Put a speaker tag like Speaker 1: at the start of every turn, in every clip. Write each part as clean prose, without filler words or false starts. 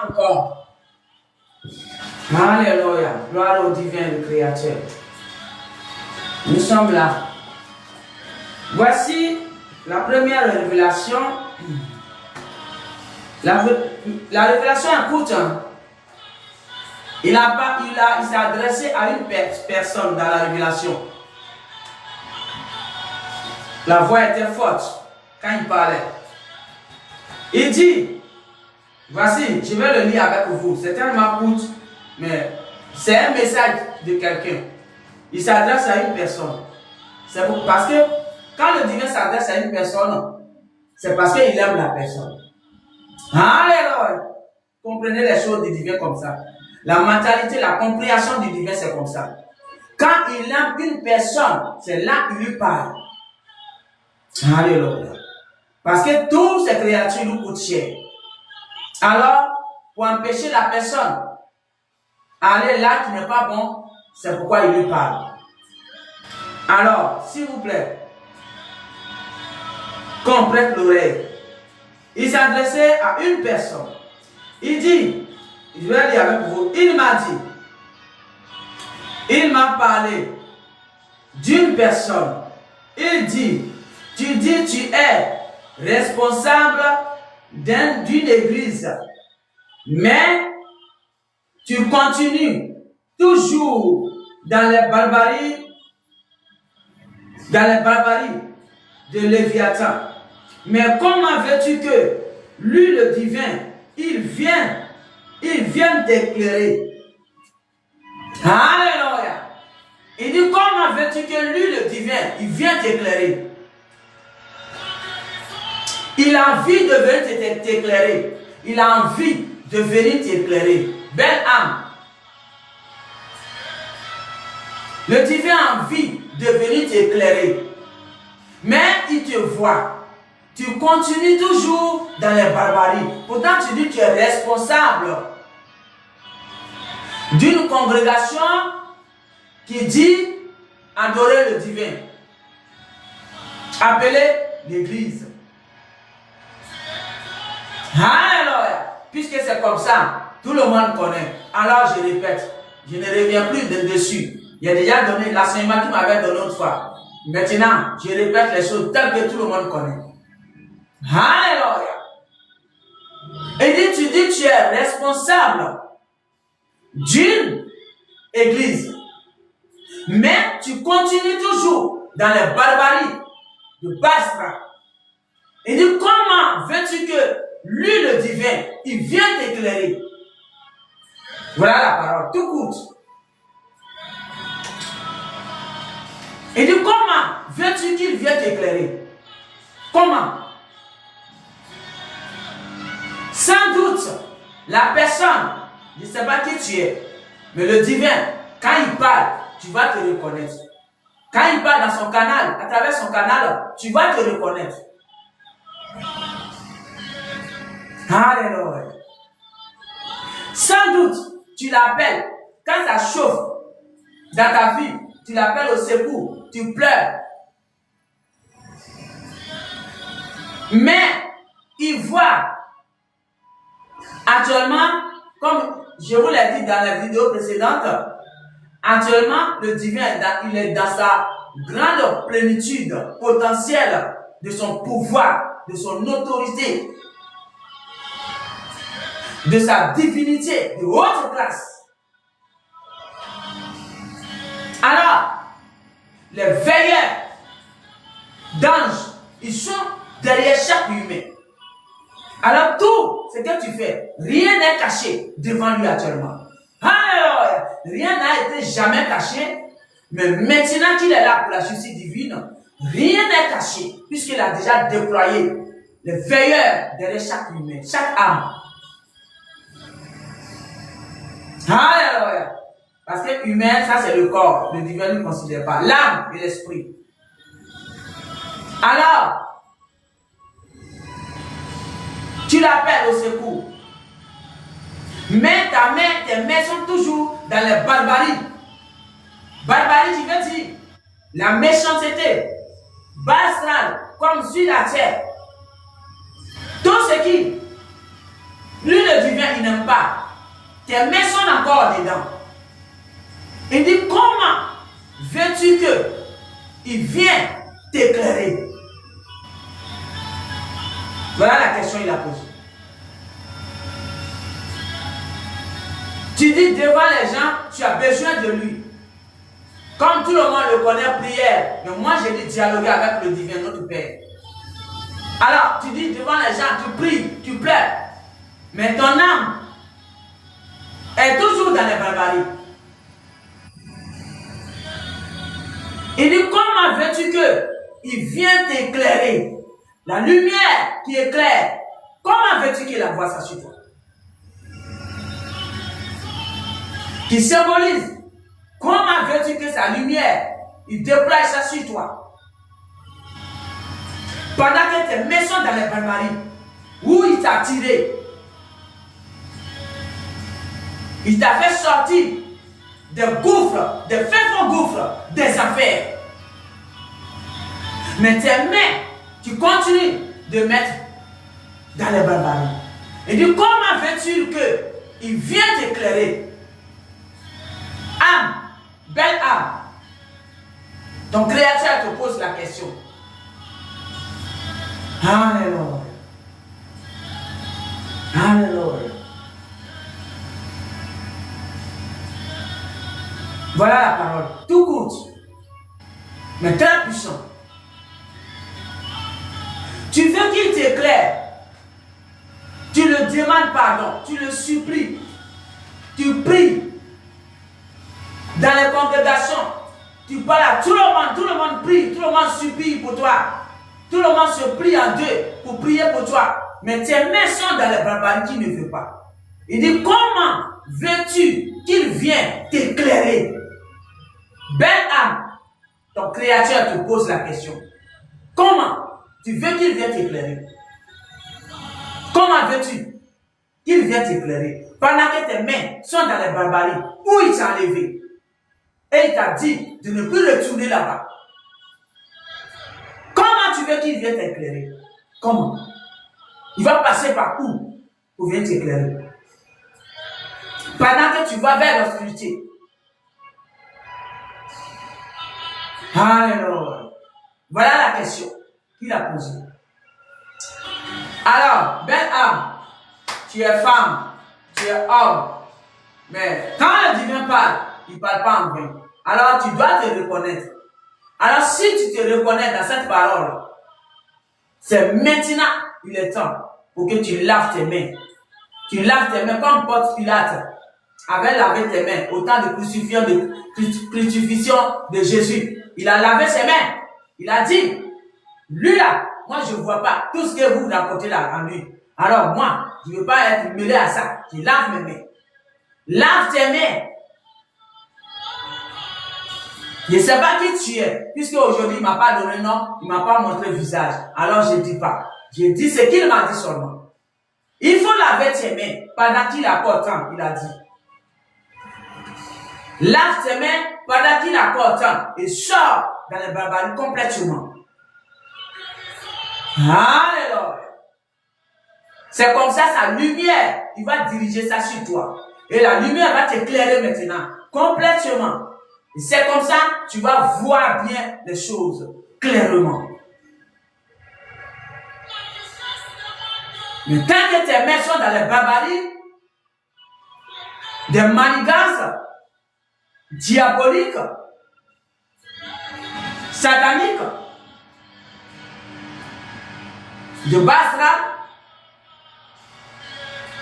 Speaker 1: Encore. Alléluia. Gloire au divin le Créateur. Nous sommes là. Voici la première révélation. La révélation est courte. Il s'est adressé à une personne dans la révélation. La voix était forte quand il parlait. Il dit, voici, je vais le lire avec vous. C'est tellement court, mais c'est un message de quelqu'un. Il s'adresse à une personne. C'est parce que quand le divin s'adresse à une personne, c'est parce qu'il aime la personne. Alléluia. Comprenez les choses du divin comme ça. La mentalité, la compréhension du divin, c'est comme ça. Quand il aime une personne, c'est là qu'il lui parle. Alléluia. Parce que toutes ces créatures nous coûtent cher. Alors, pour empêcher la personne d'aller là qui n'est pas bon, c'est pourquoi il lui parle. Alors, s'il vous plaît, qu'on prête l'oreille. Il s'adressait à une personne. Il dit, je vais lire avec vous, il m'a dit, il m'a parlé d'une personne. Il dit, tu es responsable d'une église, mais tu continues toujours dans les barbaries de Léviathan. Mais comment veux-tu que lui, le divin, il vienne t'éclairer? Alléluia. Il dit, comment veux-tu que lui, le divin, il vienne t'éclairer? Il a envie de venir t'éclairer. Il a envie de venir t'éclairer. Belle âme. Le divin a envie de venir t'éclairer. Mais il te voit. Tu continues toujours dans les barbaries. Pourtant, tu dis que tu es responsable d'une congrégation qui dit adorer le divin. Appelée l'église. Alléluia. Puisque c'est comme ça, tout le monde connaît. Alors je répète, je ne reviens plus dessus. Il a déjà donné l'enseignement qu'il m'avait donné une fois. Maintenant, je répète les choses telles que tout le monde connaît. Alléluia. Et tu dis que tu es responsable d'une église. Mais tu continues toujours dans les barbaries de Basra. Il dit, comment veux-tu que lui, le divin, il vient t'éclairer? Voilà la parole, tout court. Il dit, comment veux-tu qu'il vienne t'éclairer? Comment? Sans doute, la personne, je ne sais pas qui tu es, mais le divin, quand il parle, tu vas te reconnaître. Quand il parle dans son canal, à travers son canal, tu vas te reconnaître. Alléluia. Sans doute, tu l'appelles. Quand ça chauffe dans ta vie, tu l'appelles au secours, tu pleures. Mais il voit actuellement, comme je vous l'ai dit dans la vidéo précédente, actuellement, le divin, il est dans sa grande plénitude potentielle de son pouvoir, de son autorité, de sa divinité de haute classe. Alors, les veilleurs d'anges, ils sont derrière chaque humain. Alors tout ce que tu fais, rien n'est caché devant lui actuellement. Alors, rien n'a été jamais caché, mais maintenant qu'il est là pour la justice divine, rien n'est caché, puisqu'il a déjà déployé les veilleurs derrière chaque humain, chaque âme. Alléluia. Parce que humain, ça c'est le corps. Le divin ne le considère pas. L'âme et l'esprit. Alors, tu l'appelles au secours. Mais tes mains sont toujours dans les barbaries. Barbarie, tu veux dire la méchanceté. Basral, comme sur la terre. Tout ce qui Lui, le divin, il n'aime pas. Tes mains sont encore dedans. Il dit, comment veux-tu que il vient t'éclairer? Voilà la question qu'il a posée. Tu dis devant les gens, tu as besoin de lui. Comme tout le monde le connaît, prière. Mais moi, j'ai dit dialoguer avec le divin, notre Père. Alors, tu dis devant les gens, tu pries, tu pleures. Mais ton âme est toujours dans les barbaries. Il dit, comment veux-tu qu'il vienne t'éclairer? La lumière qui éclaire, comment veux-tu qu'il la voie ça sur toi? Qui symbolise, comment veux-tu que sa lumière, il déploie ça sur toi? Pendant que tes mains sont dans les barbaries, où il t'a tiré, il t'a fait sortir des gouffres, des fins gouffres, des affaires. Mais tes mains, tu continues de mettre dans les barbaries. Il dit, comment veux-tu qu'il vienne t'éclairer? Âme, belle âme. Ton créateur te pose la question. Alléluia. Alléluia. Voilà la parole. Tout court, mais très puissant. Tu veux qu'il t'éclaire. Tu le demandes pardon. Tu le supplies. Tu pries. Dans les congrégations, tu parles à tout le monde prie, tout le monde supplie pour toi. Tout le monde se plie en deux pour prier pour toi. Mais tes mains sont dans les barbaries qui ne veut pas. Il dit, comment veux-tu qu'il vienne t'éclairer? Belle âme, ton créateur te pose la question. Comment tu veux qu'il vienne t'éclairer? Comment veux-tu qu'il vienne t'éclairer? Pendant que tes mains sont dans les barbaries, où il t'a enlevé? Et il t'a dit de ne plus retourner là-bas. Comment tu veux qu'il vienne t'éclairer? Comment? Il va passer par où pour venir t'éclairer? Pendant que tu vas vers l'obscurité. Alléluia. Voilà la question qu'il a posée. Alors, belle âme, tu es femme, tu es homme. Mais quand le divin parle, il ne parle pas en vain. Alors tu dois te reconnaître. Alors si tu te reconnais dans cette parole, c'est maintenant, il est temps pour que tu laves tes mains. Tu laves tes mains comme Ponce Pilate avait lavé tes mains au temps de crucifixion de Jésus. Il a lavé ses mains. Il a dit, lui là, moi je ne vois pas tout ce que vous racontez là en lui. Alors moi, je ne veux pas être mêlé à ça. Je lave mes mains. Lave tes mains. Je ne sais pas qui tu es, puisque aujourd'hui il ne m'a pas donné nom, il ne m'a pas montré visage. Alors je ne dis pas. Je dis ce qu'il m'a dit seulement. Il faut laver tes mains pendant qu'il a encore temps, il a dit. Lave tes mains pendant qu'il a encore temps et sors dans les barbaries complètement. Alléluia. C'est comme ça, sa lumière, il va diriger ça sur toi. Et la lumière va t'éclairer maintenant, complètement. Et c'est comme ça, tu vas voir bien les choses clairement. Mais tant que tes mains sont dans les barbaries, des manigances diaboliques, sataniques, de Basra,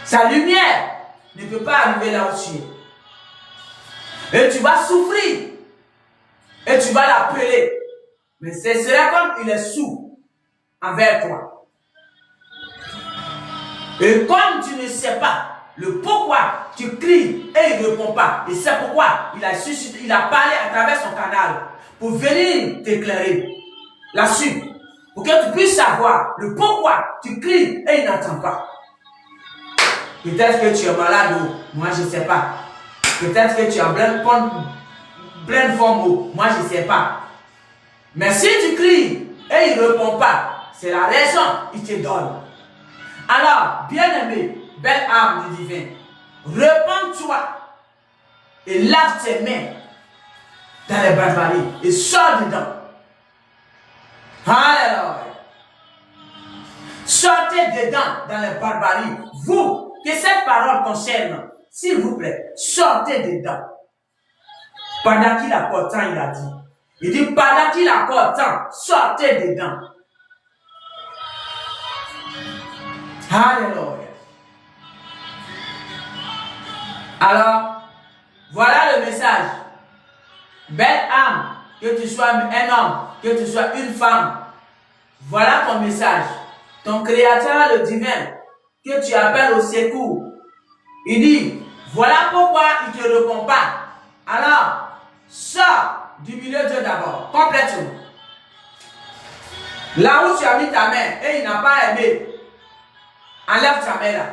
Speaker 1: sa lumière ne peut pas arriver là où tu es. Et tu vas souffrir. Et tu vas l'appeler. Mais ce sera comme il est sourd envers toi. Et comme tu ne sais pas le pourquoi tu cries et il ne répond pas. Et c'est pourquoi il a parlé à travers son canal pour venir t'éclairer là-dessus. Pour que tu puisses savoir le pourquoi tu cries et il n'entend pas. Peut-être que tu es malade ou moi je ne sais pas. Peut-être que tu es en pleine forme ou moi je ne sais pas. Mais si tu cries et il ne répond pas, c'est la raison qu'il te donne. Alors, bien-aimé, belle âme du divin, repens-toi et lave tes mains dans les barbaries et sors dedans. Alléluia. Sortez dedans dans les barbaries. Vous, que cette parole concerne, s'il vous plaît, sortez dedans. Pendant qu'il accorde temps, il a dit. Il dit, pendant qu'il accorde temps, sortez dedans. Alléluia. Alors, voilà le message. Belle âme, que tu sois un homme, que tu sois une femme. Voilà ton message. Ton Créateur, le divin, que tu appelles au secours. Il dit, voilà pourquoi il ne te répond pas. Alors, sors du milieu de Dieu d'abord, complètement. Là où tu as mis ta main et il n'a pas aimé, enlève ta main là.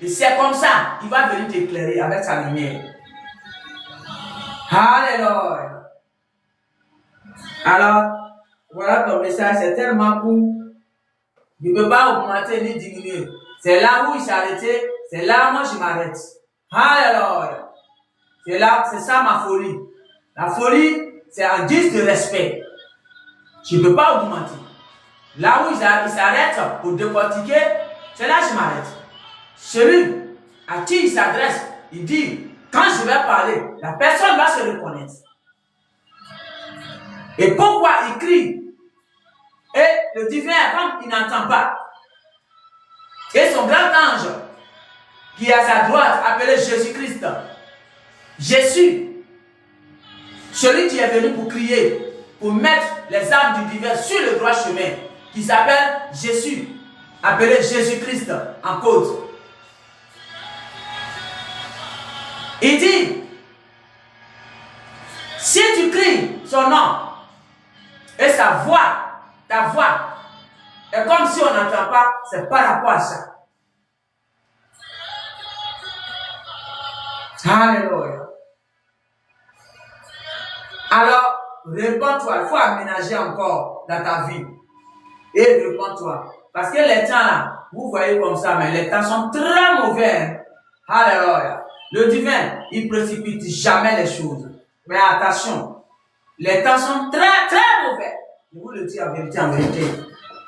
Speaker 1: Et c'est comme ça, il va venir t'éclairer avec sa lumière. Alléluia. Alors, voilà ton message, c'est tellement court. Il ne peut pas augmenter ni diminuer. C'est là où il s'est arrêté, c'est là où moi je m'arrête. Alléluia. C'est ça ma folie. La folie, c'est un guise de respect. Tu ne peux pas augmenter. Là où il s'arrête pour décortiquer, c'est là que je m'arrête. Celui à qui il s'adresse, il dit, quand je vais parler, la personne va se reconnaître. Et pourquoi il crie? Et le divin, comme il n'entend pas, et son grand ange, qui est à sa droite, appelé Jésus-Christ, Jésus, celui qui est venu pour crier, pour mettre les âmes du divin sur le droit chemin, qui s'appelle Jésus, appelé Jésus-Christ en cause. Il dit, si tu cries son nom, et sa voix, ta voix, est comme si on n'entend pas, c'est par rapport à ça. Alléluia. Alors, réponds-toi, il faut aménager encore dans ta vie. Et réponds-toi. Parce que les temps là, vous voyez comme ça, mais les temps sont très mauvais. Alléluia. Le divin, il ne précipite jamais les choses. Mais attention, les temps sont très très mauvais. Je vous le dis en vérité,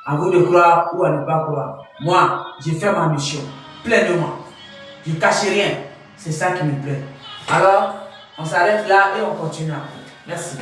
Speaker 1: à vous de croire ou à ne pas croire. Moi, j'ai fait ma mission pleinement. Je ne cache rien. C'est ça qui me plaît. Alors, on s'arrête là et on continue après. Merci.